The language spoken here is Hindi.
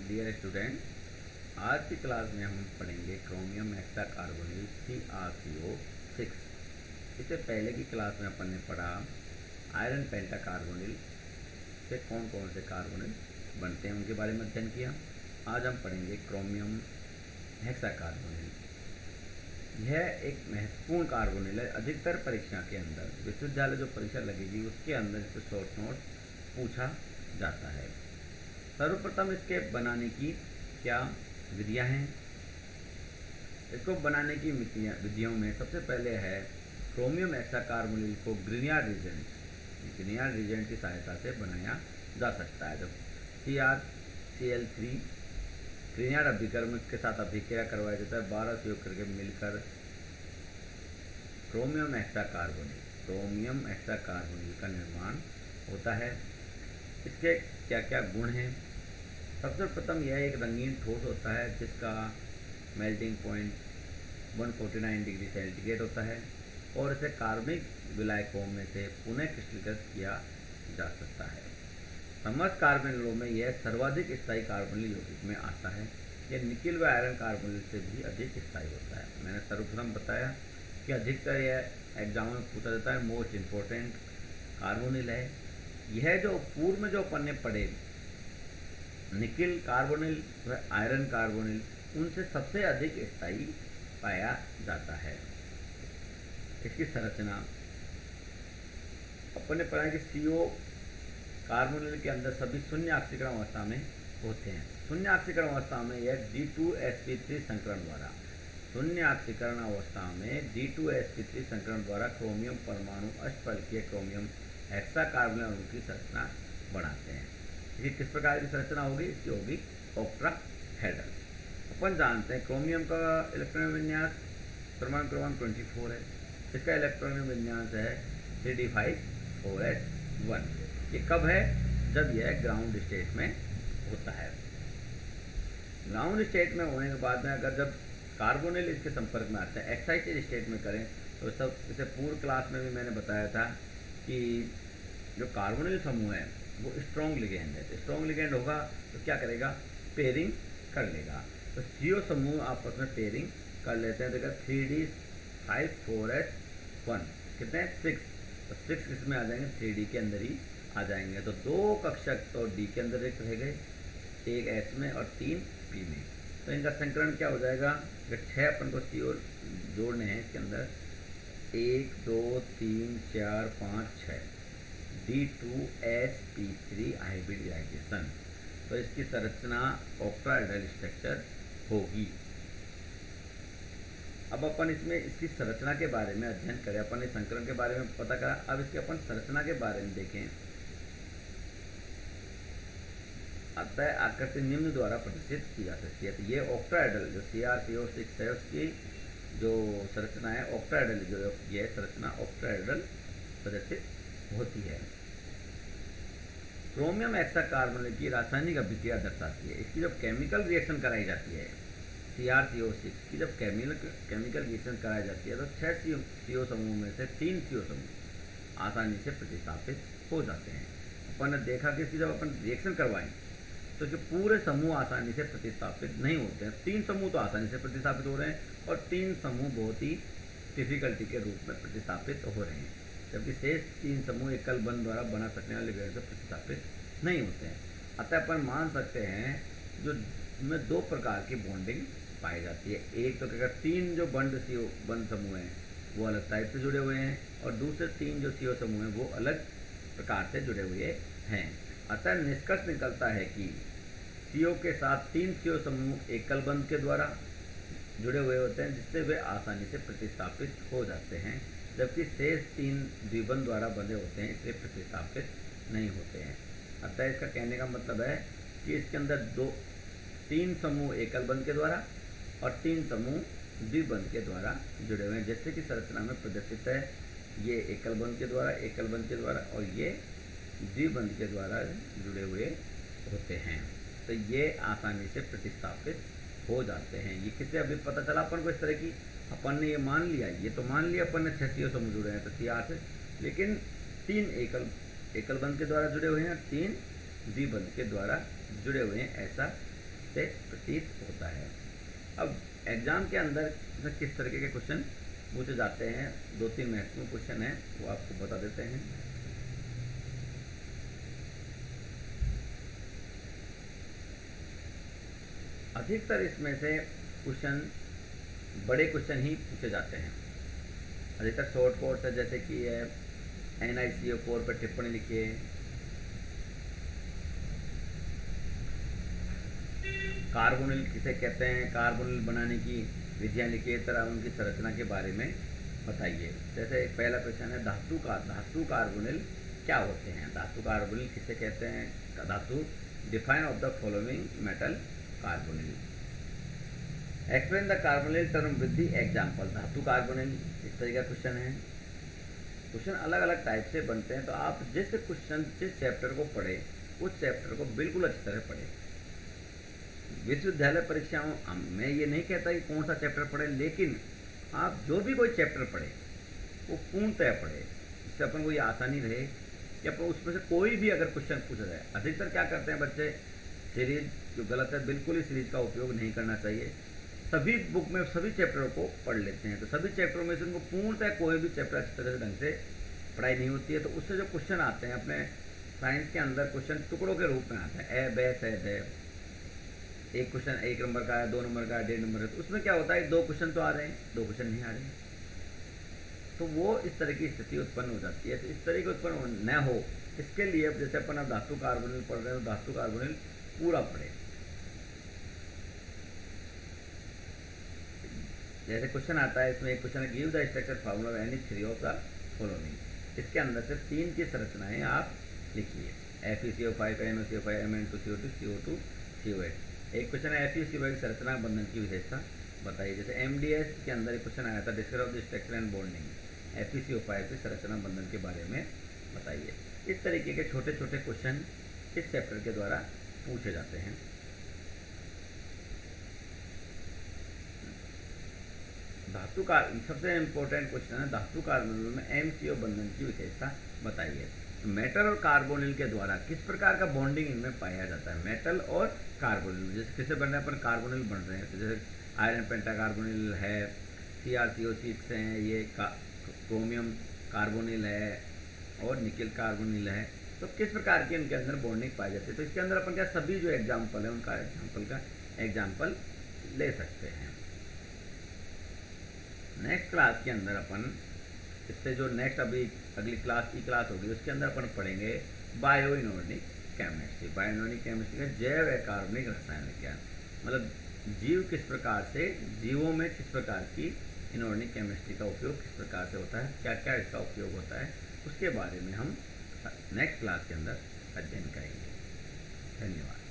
डियर स्टूडेंट, आज की क्लास में हम पढ़ेंगे क्रोमियम हेक्सा कार्बोनिल CrCO6। इससे पहले की क्लास में अपन ने पढ़ा आयरन पेंटा कार्बोनिल से कौन कौन से कार्बोनिल बनते हैं उनके बारे में अध्ययन किया। आज हम पढ़ेंगे क्रोमियम हेक्सा कार्बोनिल। यह एक महत्वपूर्ण कार्बोनिल है। अधिकतर परीक्षा के अंदर विश्वविद्यालय जो परीक्षा लगेगी उसके अंदर इससे शॉर्ट नोट पूछा जाता है। सर्वप्रथम इसके बनाने की क्या विधियां हैं। इसको बनाने की विधियों में सबसे पहले है क्रोमियम हेक्सा कार्बोनिल को ग्रिनियार्ड रिजेंट की सहायता से बनाया जा सकता है। जब CrCl3 ग्रिनियार्ड अभिकर्म के साथ अभिक्रिया करवाया जाता है, 12 सहयोग करके मिलकर क्रोमियम हेक्सा कार्बोनिल का निर्माण होता है। इसके क्या क्या गुण हैं। सबसे प्रथम यह एक रंगीन ठोस होता है जिसका मेल्टिंग पॉइंट 149 डिग्री सेंटीग्रेड होता है और इसे कार्बनिक विलायकों में से पुनः क्रिस्टलीकृत किया जा सकता है। समस्त कार्बोनिलों में यह सर्वाधिक स्थायी कार्बोनिल यौगिक में आता है। यह निकिल व आयरन कार्बोनिल से भी अधिक स्थायी होता है। मैंने सर्वप्रथम बताया कि अधिकतर यह एग्जाम में पूछा जाता है, मोस्ट इम्पोर्टेंट कार्बोनिल है। यह जो पूर्व में जो अपन ने पढ़े निकिल कार्बोनिल व आयरन कार्बोनिल, उनसे सबसे अधिक स्थायी पाया जाता है। इसकी संरचना अपन ने पढ़ा कि CO कार्बोनिल के अंदर सभी शून्य ऑक्सीकरण अवस्था में होते हैं। शून्य ऑक्सीकरण अवस्था में यह D2sp3 संकरण द्वारा संकरण द्वारा क्रोमियम परमाणु अष्टफलकीय क्रोमियम हेक्सा कार्बोनिल अणु की संरचना बनाते हैं। इसकी किस प्रकार की संरचना होगी? इसकी होगी ऑक्टाहेड्रल। अपन जानते हैं क्रोमियम का इलेक्ट्रॉनिक विन्यास परमाणु क्रमांक 24 है। इसका इलेक्ट्रॉनिक विन्यास है 3d5 4s1। ये कब है? जब यह ग्राउंड स्टेट में होता है। ग्राउंड स्टेट में होने के बाद में अगर जब कार्बोनिल इसके संपर्क में आता है, एक्साइटेड स्टेट में करें तो सब इसे पूर्व क्लास में भी मैंने बताया था कि जो कार्बोनिल समूह है वो स्ट्रॉन्ग लिगेंड है। तो स्ट्रॉन्ग लिगेंड होगा तो क्या करेगा? पेयरिंग कर लेगा। तो CO समूह आपस में पेयरिंग कर लेते हैं। देखा 3d5 4s1 कितने हैं? 6। तो 6 किस में आ जाएंगे? 3d के अंदर ही आ जाएंगे। तो 2 कक्षक तो d के अंदर रिक्त रह गए, 1 s में और 3 p में। तो इनका संकरण क्या हो जाएगा? अगर 6 अपन को CO जोड़ने हैं इसके अंदर 1 2 3 4 5 6 D2sp3 हाइब्रिडाइजेशन। तो इसकी संरचना ऑक्टाहेड्रल स्ट्रक्चर होगी। अब अपन इसमें इसकी संरचना के बारे में अध्ययन करें। अपन इस संकरण के बारे में पता करा, अब इसके अपन संरचना के बारे में देखें। अतः आकृति निम्न द्वारा प्रदर्शित की जा सकती है। तो ये ऑक्टाहेड्रल जो CrCO6 है उसकी जो संरचना है ऑक्टाहेड्रल, जो ये संरचना ऑक्टाहेड्रल प्रदर्शित होती है। क्रोमियम हेक्सा कार्बोनिल की रासायनिक अभिक्रिया दर्शाती है। इसकी जब केमिकल रिएक्शन कराई जाती है, CrCO6 की जब केमिकल रिएक्शन कराई जाती है तो 6 CO समूह में से 3 CO समूह आसानी से प्रतिस्थापित हो जाते हैं। अपन ने देखा कि इसकी जब अपन रिएक्शन करवाएं तो जो पूरे समूह आसानी से प्रतिस्थापित नहीं होते हैं। 3 समूह तो आसानी से प्रतिस्थापित हो रहे हैं और 3 समूह बहुत ही डिफिकल्टी के रूप में प्रतिस्थापित हो रहे हैं, जबकि शेष 3 समूह एकल बंध द्वारा बना सकने वाले लिगेंड से प्रतिस्थापित नहीं होते हैं। अतः अपन मान सकते हैं जो में 2 प्रकार की बॉन्डिंग पाई जाती है। एक तो अगर 3 जो बंध समूह हैं वो अलग टाइप से जुड़े हुए हैं और दूसरे 3 जो CO समूह हैं वो अलग प्रकार से जुड़े हुए हैं। अतः निष्कर्ष निकलता है कि CO के साथ 3 CO समूह एकल बंध के द्वारा जुड़े हुए होते हैं जिससे वे आसानी से प्रतिस्थापित हो जाते हैं, जबकि शेष 3 द्विबंध द्वारा बंधे होते हैं इसलिए प्रतिस्थापित नहीं होते हैं। अतः इसका कहने का मतलब है कि इसके अंदर 3 समूह एकल बंध के द्वारा और 3 समूह द्विबंध के द्वारा जुड़े हुए हैं। जैसे कि संरचना में प्रदर्शित है, ये एकल बंध के द्वारा और ये द्विबंध के द्वारा जुड़े हुए होते हैं। तो ये आसानी से प्रतिस्थापित हो जाते हैं। ये किससे अभी पता चला अपन को? इस तरह की अपन ने ये मान लिया, अपन ने 6 CO समूह जुड़े हैं तो CR से, लेकिन 3 एकल बंध के द्वारा जुड़े हुए हैं, 3 द्विबंध के द्वारा जुड़े हुए हैं, ऐसा से प्रतीत होता है। अब एग्ज़ाम के अंदर किस तरीके के क्वेश्चन पूछे जाते हैं, 2-3 महत्वपूर्ण क्वेश्चन हैं, वो आपको बता देते हैं। अधिकतर इसमें से क्वेश्चन बड़े क्वेश्चन ही पूछे जाते हैं। अधिकतर शॉर्ट कोर्स है, जैसे कि NiCO4 पर टिप्पणी लिखिए, कार्बोनिल किसे कहते हैं, कार्बोनिल बनाने की विधियाँ लिखिए, तरह उनकी संरचना के बारे में बताइए। जैसे एक पहला क्वेश्चन है, धातु कार्बोनिल क्या होते हैं, धातु कार्बोनिल किसे कहते हैं, धातु define of the following metal carbonyl, explain the carbonyl term with the example, धातु कार्बोनिल, इस तरह का क्वेश्चन है। क्वेश्चन अलग अलग टाइप से बनते हैं, तो आप जिस चैप्टर को पढ़े उस चैप्टर को बिल्कुल अच्छी तरह पढ़े। विश्वविद्यालय परीक्षाओं में ये नहीं कहता कि कौन सा चैप्टर पढ़े, लेकिन आप जो भी कोई चैप्टर पढ़े वो पूर्णतः पढ़े, इससे अपन को ये आसानी रहे कि अपन उसमें से कोई भी अगर क्वेश्चन पूछा जाए। अधिकतर क्या करते हैं बच्चे, सीरीज जो गलत है, बिल्कुल ही सीरीज का उपयोग नहीं करना चाहिए। सभी बुक में सभी चैप्टरों को पढ़ लेते हैं, तो सभी चैप्टरों में से उनको पूर्णतः कोई भी चैप्टर अच्छी तरह से ढंग से पढ़ाई नहीं होती है, तो उससे जो क्वेश्चन आते हैं अपने साइंस के अंदर, क्वेश्चन टुकड़ों के रूप में आते हैं, ब स द, एक क्वेश्चन 1 नंबर का है, 2 नंबर का है, 1.5 नंबर है, तो उसमें क्या होता है 2 क्वेश्चन तो आ रहे हैं, 2 क्वेश्चन नहीं आ रहे हैं, तो वो इस तरह की स्थिति उत्पन्न हो जाती है। तो इस तरह की उत्पन्न न हो, इसके लिए अब जैसे अपन अब धातु कार्बोनिल पढ़ रहे हैं, तो धातु कार्बोनिल पूरा पढ़े। जैसे क्वेश्चन आता है, इसमें एक क्वेश्चन है, give the structure formula of any 3 of the following, इसके अंदर से 3 की संरचनाएं आप लिखिए, FeCO5, NaCO5, Mn2CO2, CO2, CO8। एक क्वेश्चन है FeCO5 की संरचना बंधन की विशेषता बताइए। जैसे MDS के अंदर एक क्वेश्चन आया था, describe the structure and bonding, FeCO5 की संरचना बंधन के बारे में बताइए। इस तरीके के छोटे छोटे क्वेश्चन इस चैप्टर के द्वारा पूछे जाते हैं। धातु का सबसे इम्पोर्टेंट क्वेश्चन है, धातु कार्बोनिल में MCO बंधन की विशेषता बताइए। मेटल और कार्बोनिल के द्वारा किस प्रकार का बॉन्डिंग इनमें पाया जाता है, मेटल और कार्बोनिल, जैसे किसे बन रहे हैं अपन, कार्बोनिल बन रहे हैं, तो जैसे आयरन पेंटाकार्बोनिल है, CrCO6 हैं, ये क्रोमियम कार्बोनिल है और निकल कार्बोनिल है, तो किस प्रकार की इनके अंदर बॉन्डिंग पाई जाती है। तो इसके अंदर अपन क्या सभी जो एग्जाम्पल है उनका एग्जाम्पल ले सकते हैं। नेक्स्ट क्लास के अंदर अपन इससे जो नेक्स्ट अभी अगली क्लास की क्लास होगी उसके अंदर अपन पढ़ेंगे bio inorganic chemistry. Bio inorganic chemistry का जैव अकार्बनिक रसायन विज्ञान, मतलब जीव किस प्रकार से, जीवों में किस प्रकार की इनऑर्गेनिक केमिस्ट्री का उपयोग किस प्रकार से होता है, क्या क्या इसका उपयोग होता है, उसके बारे में हम नेक्स्ट क्लास के अंदर अध्ययन करेंगे। धन्यवाद।